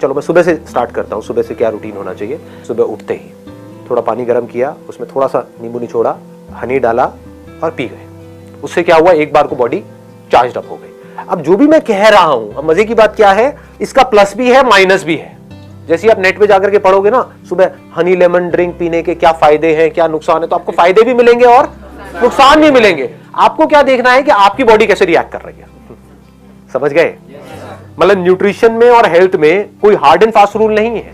चलो मैं सुबह से स्टार्ट करता हूँ। सुबह से क्या रूटीन होना चाहिए? सुबह उठते ही थोड़ा पानी गर्म किया, उसमें थोड़ा सा नींबू निचोड़ा, हनी डाला और पी गए। उससे क्या हुआ, एक बार को बॉडी चार्ज अप हो गई। अब जो भी मैं कह रहा हूं, अब मजे की बात क्या है, इसका प्लस भी है माइनस भी है। जैसे आप नेट पे जाकर के पढ़ोगे ना, सुबह हनी लेमन ड्रिंक पीने के क्या फायदे हैं, क्या नुकसान है, तो आपको फायदे भी मिलेंगे और नुकसान भी मिलेंगे। आपको क्या देखना है कि आपकी बॉडी कैसे रिएक्ट कर रही है। समझ गए? मतलब न्यूट्रिशन में और हेल्थ में कोई हार्ड एंड फास्ट रूल नहीं है।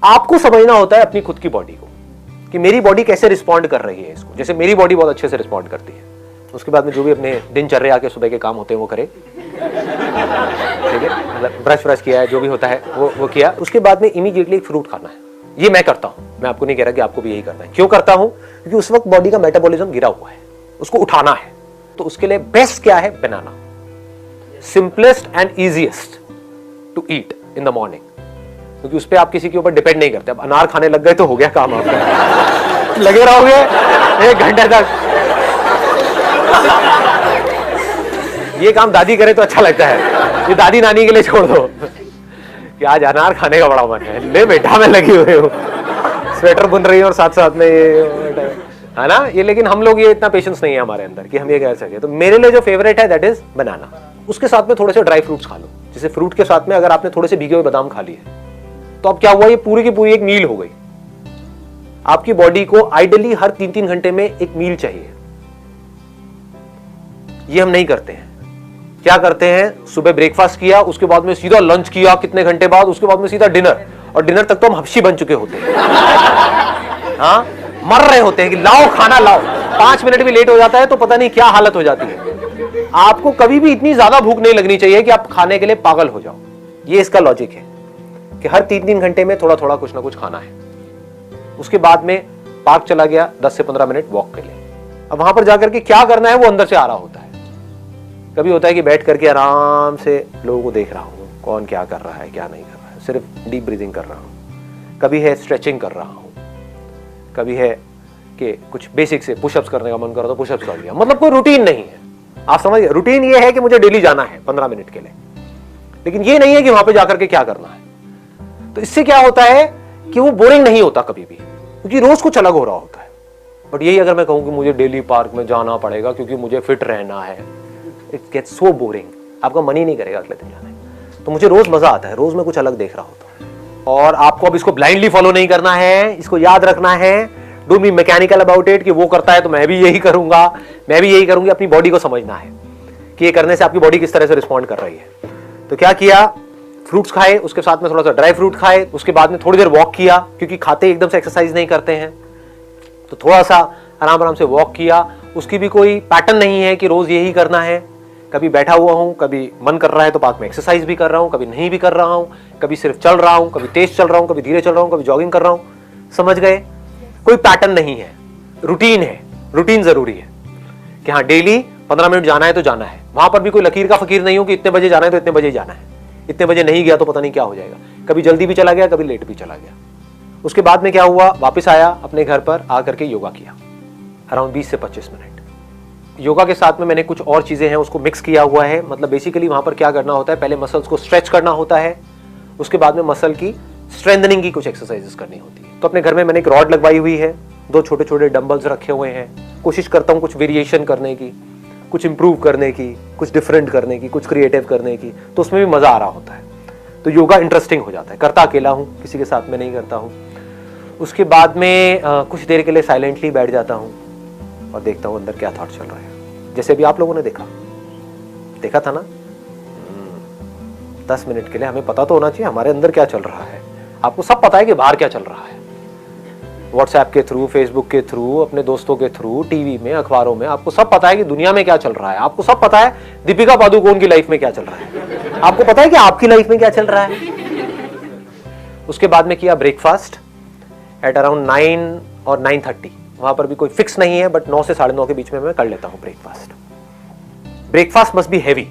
आपको समझना होता है अपनी खुद की बॉडी को कि मेरी बॉडी कैसे रिस्पॉन्ड कर रही है इसको। जैसे मेरी बॉडी बहुत अच्छे से रिस्पॉन्ड करती है, उसके बाद में जो भी अपने दिनचर्या के सुबह के काम होते हैं वो करे, ठीक है, मतलब ब्रश व्रश किया है, जो भी होता है वो किया। उसके बाद में इमीडिएटली एक फ्रूट खाना है। ये मैं करता हूं, मैं आपको नहीं कह रहा कि आपको भी यही करना है। क्यों करता हूं? क्योंकि उस वक्त बॉडी का मेटाबॉलिज्म गिरा हुआ है, उसको उठाना है। तो उसके लिए बेस्ट क्या है? Banana. Simplest and easiest to eat in the morning, क्योंकि उस पर आप किसी के ऊपर डिपेंड नहीं करते। अब अनार खाने लग गए तो हो गया काम आपका। लगे रहोगे 1 घंटे तक, ये काम दादी करे तो अच्छा लगता है, ये दादी नानी के लिए छोड़ दो कि आज अनार खाने का बड़ा मन है, ले बेटा मैं लगी हुई हूँ, स्वेटर बुन रही हूँ और साथ साथ में ये है ना ये। लेकिन हम लोग ये इतना पेशेंस नहीं है हमारे अंदर कि हम ये कह सके। तो मेरे लिए जो फेवरेट है दैट इज बनाना। उसके साथ में थोड़े से ड्राई फ्रूट्स खा लो। जैसे फ्रूट के साथ में अगर आपने थोड़े से भीगे हुए बादाम खा लिए तो अब क्या हुआ, ये पूरी की पूरी एक मील हो गई। आपकी बॉडी को आइडियली हर 3-3 घंटे में एक मील चाहिए। ये हम नहीं करते हैं। क्या करते हैं? सुबह ब्रेकफास्ट किया, उसके बाद में सीधा लंच किया कितने घंटे बाद, उसके बाद में सीधा डिनर, और डिनर तक तो हम हफ्शी बन चुके होते हैं। हाँ, मर रहे होते हैं कि लाओ खाना लाओ। 5 मिनट भी लेट हो जाता है तो पता नहीं क्या हालत हो जाती है। आपको कभी भी इतनी ज्यादा भूख नहीं लगनी चाहिए कि आप खाने के लिए पागल हो जाओ। ये इसका लॉजिक है कि हर 3-3 घंटे में थोड़ा थोड़ा कुछ ना कुछ खाना है। उसके बाद में पार्क चला गया 10 से 15 मिनट वॉक के लिए। अब वहां पर जाकर के क्या करना है वो अंदर से आ रहा होता है। कभी होता है कि बैठ करके आराम से लोगों को देख रहा हूं, कौन क्या कर रहा है क्या नहीं कर रहा है, सिर्फ डीप ब्रीदिंग कर रहा हूं। कभी है स्ट्रेचिंग कर रहा हूं, कभी है कि कुछ बेसिक से पुशअप्स करने का मन कर रहा तो पुशअप्स कर लिया। मतलब कोई रूटीन नहीं है। आप समझिए, रूटीन ये है कि मुझे डेली जाना है 15 मिनट के लिए, लेकिन ये नहीं है कि वहां पे जाकर के क्या करना है। तो इससे क्या होता है कि वो बोरिंग नहीं होता कभी भी, क्योंकि रोज कुछ अलग हो रहा होता है। बट यही अगर मैं कहूं कि मुझे डेली पार्क में जाना पड़ेगा क्योंकि मुझे फिट रहना है, इट गेट्स सो बोरिंग। आपका मन ही नहीं करेगा अगले दिन जाने। तो मुझे रोज मजा आता है, रोज मैं कुछ अलग देख रहा होता हूं। और आपको अब इसको ब्लाइंडली फॉलो नहीं करना है, इसको याद रखना है। Don't be mechanical about it कि वो करता है तो मैं भी यही करूंगा, मैं भी यही करूंगी। अपनी बॉडी को समझना है कि ये करने से आपकी बॉडी किस तरह से रिस्पॉन्ड कर रही है। तो क्या किया? फ्रूट्स खाए, उसके साथ में थोड़ा सा ड्राई फ्रूट खाए, उसके बाद में थोड़ी देर वॉक किया, क्योंकि खाते एकदम से एक्सरसाइज नहीं करते हैं। तो थोड़ा सा आराम आराम से वॉक किया। उसकी भी कोई पैटर्न नहीं है कि रोज यही करना है। कभी बैठा हुआ हूं, कभी मन कर रहा है तो पार्क में एक्सरसाइज भी कर रहा हूं, कभी नहीं भी कर रहा हूं, कभी सिर्फ चल रहा हूं, कभी तेज चल रहा हूं, कभी धीरे चल रहा हूं, कभी जॉगिंग कर रहा हूं। समझ गए? कोई पैटर्न नहीं है, रूटीन है। रूटीन जरूरी है कि हाँ डेली 15 मिनट जाना है तो जाना है। वहां पर भी कोई लकीर का फकीर नहीं हो कि इतने बजे जाना है तो इतने बजे जाना है, इतने बजे नहीं गया तो पता नहीं क्या हो जाएगा। कभी जल्दी भी चला गया, कभी लेट भी चला गया। उसके बाद में क्या हुआ? वापस आया अपने घर पर, आकर के योगा किया अराउंड 20 से 25 मिनट। योगा के साथ में मैंने कुछ और चीजें हैं उसको मिक्स किया हुआ है। मतलब बेसिकली वहां पर क्या करना होता है, पहले मसल्स को स्ट्रेच करना होता है, उसके बाद में मसल की स्ट्रेंथनिंग की कुछ एक्सरसाइजेस करनी होती है। तो अपने घर में मैंने एक रॉड लगवाई हुई है, 2 छोटे छोटे डंबल्स रखे हुए हैं। कोशिश करता हूँ कुछ वेरिएशन करने की, कुछ इंप्रूव करने की, कुछ डिफरेंट करने की, कुछ क्रिएटिव करने की। तो उसमें भी मजा आ रहा होता है। तो योगा इंटरेस्टिंग हो जाता है। करता अकेला हूँ, किसी के साथ में नहीं करता हूँ। उसके बाद में कुछ देर के लिए साइलेंटली बैठ जाता हूँ और देखता हूँ अंदर क्या थॉट चल रहा है। जैसे अभी आप लोगों ने देखा था ना, 10 मिनट के लिए हमें पता तो होना चाहिए हमारे अंदर क्या चल रहा है। आपको सब पता है कि बाहर क्या चल रहा है, व्हाट्सएप के थ्रू, फेसबुक के थ्रू, अपने दोस्तों के थ्रू, टीवी में, अखबारों में, आपको सब पता है कि दुनिया में क्या चल रहा है। आपको सब पता है दीपिका पादुकोण की लाइफ में क्या चल रहा है, आपको पता है कि आपकी लाइफ में क्या चल रहा है। उसके बाद में किया ब्रेकफास्ट एट अराउंड 9 और 9:30। वहां पर भी कोई फिक्स नहीं है, बट 9 से 9:30 के बीच में मैं कर लेता हूं breakfast. Breakfast must be heavy,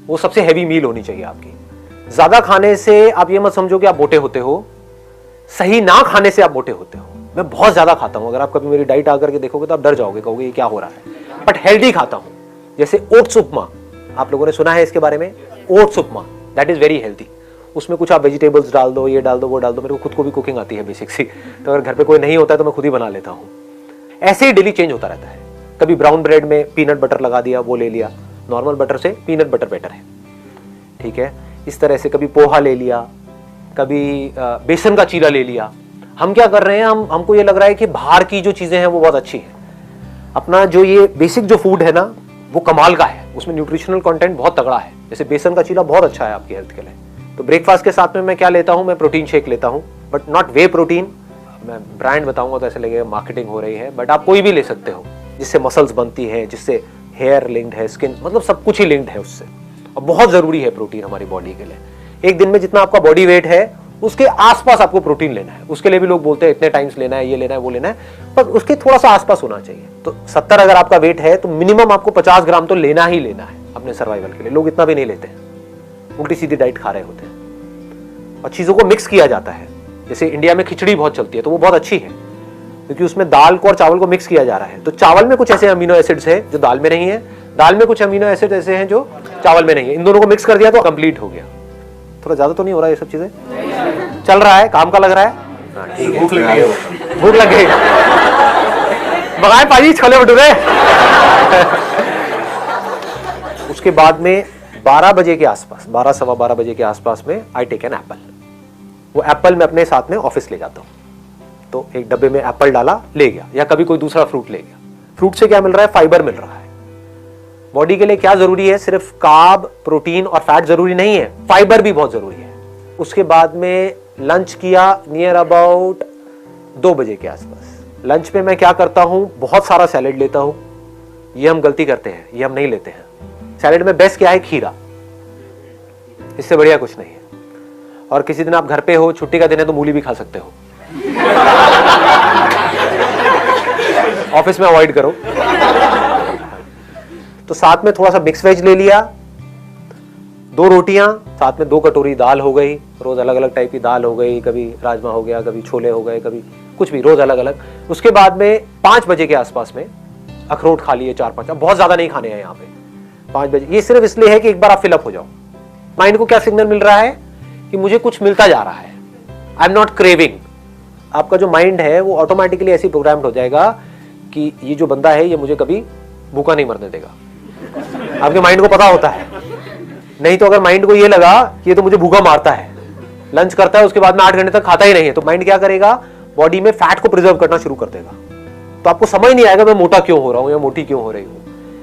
वो सबसे हैवी मील होनी चाहिए आपकी। ज्यादा खाने से आप ये मत समझो कि आप मोटे होते हो, सही ना खाने से आप मोटे होते हो। मैं बहुत ज्यादा खाता हूं, अगर आप कभी मेरी डाइट आकर के देखोगे तो आप डर जाओगे, कहोगे ये क्या हो रहा है। बट हेल्दी खाता हूं, जैसे ओट्स उपमा, आप लोगों ने सुना है इसके बारे में, oats upma, that is very healthy. उसमें कुछ आप वेजिटेबल्स डाल दो, ये डाल दो, वो डाल दो। मेरे को खुद को भी कुकिंग आती है बेसिक सी, तो अगर घर पे कोई नहीं होता है तो मैं खुद ही बना लेता हूँ। ऐसे ही डेली चेंज होता रहता है। कभी ब्राउन ब्रेड में पीनट बटर लगा दिया, वो ले लिया, नॉर्मल बटर से पीनट बटर बेटर है, ठीक है। इस तरह से कभी पोहा ले लिया, कभी बेसन का चीला ले लिया। हम क्या कर रहे हैं, हमको ये लग रहा है कि बाहर की जो चीजें हैं वो बहुत अच्छी है। अपना जो ये बेसिक जो फूड है ना वो कमाल का है, उसमें न्यूट्रिशनल कंटेंट बहुत तगड़ा है। जैसे बेसन का चीला बहुत अच्छा है आपकी हेल्थ के लिए। तो ब्रेकफास्ट के साथ में मैं क्या लेता हूँ, मैं प्रोटीन शेक लेता हूँ, बट नॉट वे प्रोटीन। मैं ब्रांड बताऊंगा तो ऐसे लगेगा मार्केटिंग हो रही है, बट आप कोई भी ले सकते हो जिससे मसल्स बनती है, जिससे हेयर लिंक्ड है, स्किन, मतलब सब कुछ ही लिंक्ड है उससे। और बहुत जरूरी है प्रोटीन हमारी बॉडी के लिए। एक दिन में जितना आपका बॉडी वेट है उसके आसपास आपको प्रोटीन लेना है। उसके लिए भी लोग बोलते हैं इतने टाइम्स लेना है, ये लेना है, वो लेना है, पर उसके थोड़ा सा आसपास होना चाहिए। तो 70 अगर आपका वेट है तो मिनिमम आपको 50 ग्राम तो लेना ही लेना है अपने सर्वाइवल के लिए। लोग इतना भी नहीं लेते हैं, उल्टी सीधी डाइट खा रहे होते हैं। और चीजों को मिक्स किया जाता है। जैसे इंडिया में खिचड़ी बहुत चलती है, तो वो बहुत अच्छी है क्योंकि उसमें दाल को और चावल को मिक्स किया जा रहा है। तो चावल में कुछ ऐसे अमीनो एसिड्स है जो दाल में नहीं है, दाल में कुछ अमीनो एसिड ऐसे हैं जो चावल में नहीं है। इन दोनों को मिक्स कर दिया तो कंप्लीट हो गया। थोड़ा ज्यादा तो नहीं हो रहा है ये सब चीजें? चल रहा है, काम का लग रहा है। ठीक है, भूख लग गई, भूख लग गई, मंगाए पाजी छोले भटूरे। उसके बाद में 12 बजे के आसपास, 12 सवा 12 बजे के आसपास में आई टेक एन एप्पल। वो एप्पल मैं अपने साथ में ऑफिस ले जाता हूँ। तो एक डब्बे में एप्पल डाला, ले गया, या कभी कोई दूसरा फ्रूट ले गया। फ्रूट से क्या मिल रहा है? फाइबर मिल रहा है। बॉडी के लिए क्या जरूरी है? सिर्फ कार्ब, प्रोटीन और फैट जरूरी नहीं है, फाइबर भी बहुत जरूरी है। उसके बाद में लंच किया नियर अबाउट 2 बजे के आसपास। लंच में मैं क्या करता हूं, बहुत सारा सैलेड लेता हूं। ये हम गलती करते हैं, ये हम नहीं लेते हैं। सैलेड में बेस्ट क्या है? खीरा। इससे बढ़िया कुछ नहीं है। और किसी दिन आप घर पे हो, छुट्टी का दिन है, तो मूली भी खा सकते हो। ऑफिस में अवॉइड करो। तो साथ में थोड़ा सा मिक्स वेज ले लिया, 2 रोटियां, साथ में 2 कटोरी दाल हो गई। रोज अलग अलग टाइप की दाल हो गई, कभी राजमा हो गया, कभी छोले हो गए, कभी कुछ भी, रोज अलग अलग। उसके बाद में 5 बजे के आसपास में अखरोट खा लिए 4-5। बहुत ज्यादा नहीं खाने हैं यहाँ पे 5 बजे। ये सिर्फ इसलिए है कि एक बार आप फिलअप हो जाओ। माइंड को क्या सिग्नल मिल रहा है कि मुझे कुछ मिलता जा रहा है, आई एम नॉट क्रेविंग। आपका जो माइंड है वो ऑटोमेटिकली ऐसी प्रोग्राम्ड हो जाएगा कि ये जो बंदा है ये मुझे कभी भूखा नहीं मरने देगा। आपके माइंड को पता होता है। नहीं तो अगर माइंड को ये लगा कि ये तो मुझे भूखा मारता है, लंच करता है उसके बाद में 8 घंटे तक खाता ही नहीं है, तो माइंड क्या करेगा? बॉडी में फैट को प्रिजर्व करना शुरू कर देगा। तो आपको समझ नहीं आएगा मैं मोटा क्यों हो रहा हूं या मोटी क्यों हो रही हूं।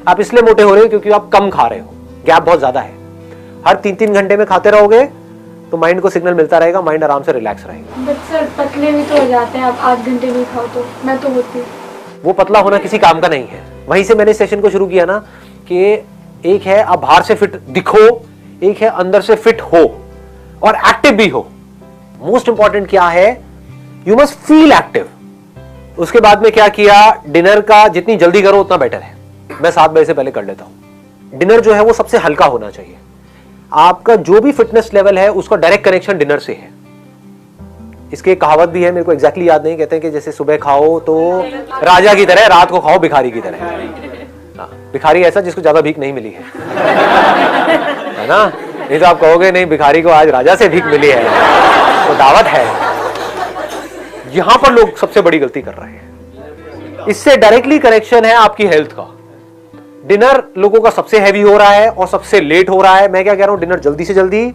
आप इसलिए मोटे हो रहे हो क्योंकि आप कम खा रहे हो, गैप बहुत ज्यादा है। हर 3-3 घंटे में खाते रहोगे तो माइंड को सिग्नल मिलता रहेगा, माइंड आराम से रिलैक्स रहेगा। बट सर पतले भी तो हो जाते हैं, आप 8 घंटे नहीं खाओ तो। मैं तो होती हूँ। वो पतला होना किसी काम का नहीं है। वहीं से मैंने सेशन को शुरू किया ना कि एक है आप बाहर से फिट दिखो, एक है अंदर से फिट हो और एक्टिव भी हो। मोस्ट इंपॉर्टेंट क्या है? You must feel active. उसके बाद में क्या किया? डिनर का जितनी जल्दी करो उतना बेटर है। मैं 7 बजे से पहले कर लेता हूं। डिनर जो है वो सबसे हल्का होना चाहिए। आपका जो भी फिटनेस लेवल है उसका डायरेक्ट कनेक्शन डिनर से है। इसकी एक कहावत भी है, मेरे को एग्जैक्टली याद नहीं, कहते हैं कि जैसे सुबह खाओ तो राजा की तरह, रात को खाओ भिखारी की तरह। भिखारी ऐसा जिसको ज्यादा भीख नहीं मिली है ना? नहीं तो आप कहोगे नहीं भिखारी को आज राजा से भीख मिली है, तो दावत है। यहां पर लोग सबसे बड़ी गलती कर रहे हैं। इससे डायरेक्टली कनेक्शन है आपकी हेल्थ का। डिनर लोगों का सबसे हैवी हो रहा है और सबसे लेट हो रहा है। मैं क्या कह रहा हूं, डिनर जल्दी से जल्दी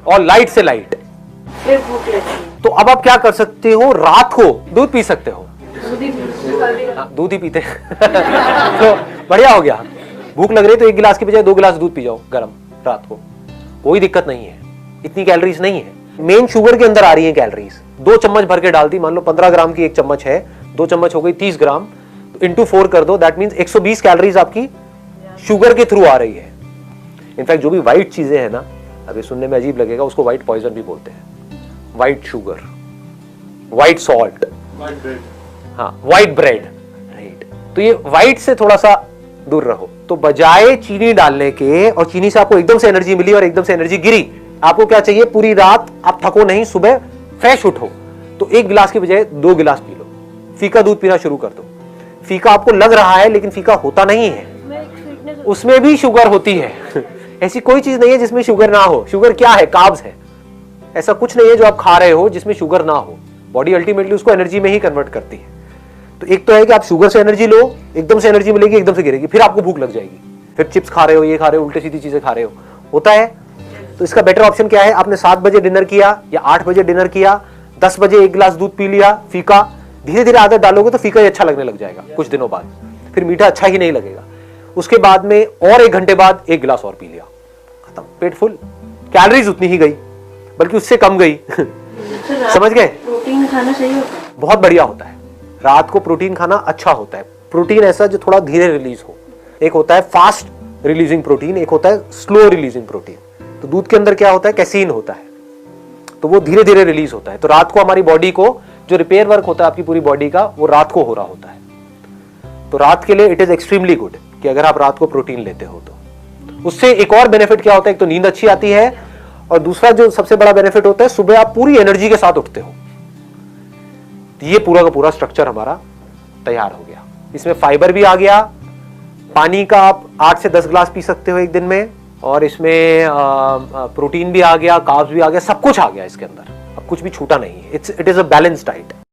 और लाइट से लाइट। फिर भूख लगती है। तो अब आप क्या कर सकते हो? रात को दूध पी सकते हो। दूध ही पीते तो बढ़िया हो गया। भूख लग रही है तो 1 गिलास की बजाय 2 गिलास दूध पी जाओ गरम रात को, कोई दिक्कत नहीं है। इतनी कैलोरीज नहीं है। मेन शुगर के अंदर आ रही है कैलोरीज। 2 चम्मच भर के डाल दी, मान लो 15 ग्राम की 1 चम्मच है, 2 चम्मच हो गई 30 ग्राम, तो इंटू 4 कर दो, दैट मीन्स 120 कैलोरीज आपकी शुगर के थ्रू आ रही है। इनफैक्ट जो भी व्हाइट चीजें हैं ना, अभी सुनने में अजीब लगेगा, उसको व्हाइट पॉइजन भी बोलते हैं। व्हाइट शुगर, व्हाइट सॉल्ट, हाँ व्हाइट ब्रेड, राइट। तो ये व्हाइट से थोड़ा सा दूर रहो। तो बजाय चीनी डालने के, और चीनी से आपको एकदम से एनर्जी मिली और एकदम से एनर्जी गिरी, आपको क्या चाहिए? पूरी रात आप थको नहीं, सुबह फ्रेश उठो। तो 1 गिलास की बजाय 2 गिलास पी लो। फीका दूध पीना शुरू कर दो। फीका आपको लग रहा है लेकिन फीका होता नहीं है, उसमें भी शुगर होती है। ऐसी कोई चीज नहीं है जिसमें शुगर ना हो। शुगर क्या है? कार्ब्स है। ऐसा कुछ नहीं है जो आप खा रहे हो जिसमें शुगर ना हो। बॉडी अल्टीमेटली उसको एनर्जी में ही कन्वर्ट करती है। तो एक तो है कि आप शुगर से एनर्जी लो, एकदम से एनर्जी मिलेगी, एकदम से गिरेगी, फिर आपको भूख लग जाएगी, फिर चिप्स खा रहे हो, ये खा रहे हो, उल्टे सीधी चीजें खा रहे हो, होता है। तो इसका बेटर ऑप्शन क्या है, आपने 7 बजे डिनर किया या 8 बजे डिनर किया, 10 बजे 1 गिलास दूध पी लिया, फीका, धीरे धीरे आदत डालोगे तो फीका ही अच्छा लगने लग जाएगा कुछ दिनों बाद, फिर मीठा अच्छा ही नहीं लगेगा। उसके बाद में और 1 घंटे बाद 1 गिलास और पी लिया, खत्म, पेट फुल, कैलोरीज उतनी ही गई, बल्कि उससे कम गई। समझ गए? प्रोटीन खाना सही होता है? बहुत बढ़िया होता है, रात को प्रोटीन खाना अच्छा होता है। प्रोटीन ऐसा जो थोड़ा धीरे रिलीज हो, एक होता है फास्ट रिलीजिंग प्रोटीन, एक होता है स्लो रिलीजिंग प्रोटीन। तो दूध के अंदर क्या होता है, कैसीन होता है, तो वो धीरे धीरे रिलीज होता है। तो रात को हमारी बॉडी को जो रिपेयर वर्क होता है आपकी पूरी बॉडी का, वो रात को हो रहा होता है। तो रात के लिए इट इज एक्सट्रीमली गुड कि अगर आप रात को प्रोटीन लेते हो तो उससे एक और बेनिफिट क्या होता है, एक तो नींद अच्छी आती है, और दूसरा जो सबसे बड़ा बेनिफिट होता है, सुबह आप पूरी एनर्जी के साथ उठते हो। ये पूरा का पूरा स्ट्रक्चर हमारा तैयार हो गया। इसमें फाइबर भी आ गया, पानी का आप 8 से 10 गिलास पी सकते हो एक दिन में, और इसमें प्रोटीन भी आ गया, कार्ब्स भी आ गया, सब कुछ आ गया इसके अंदर, अब कुछ भी छूटा नहीं है। It is a balance diet.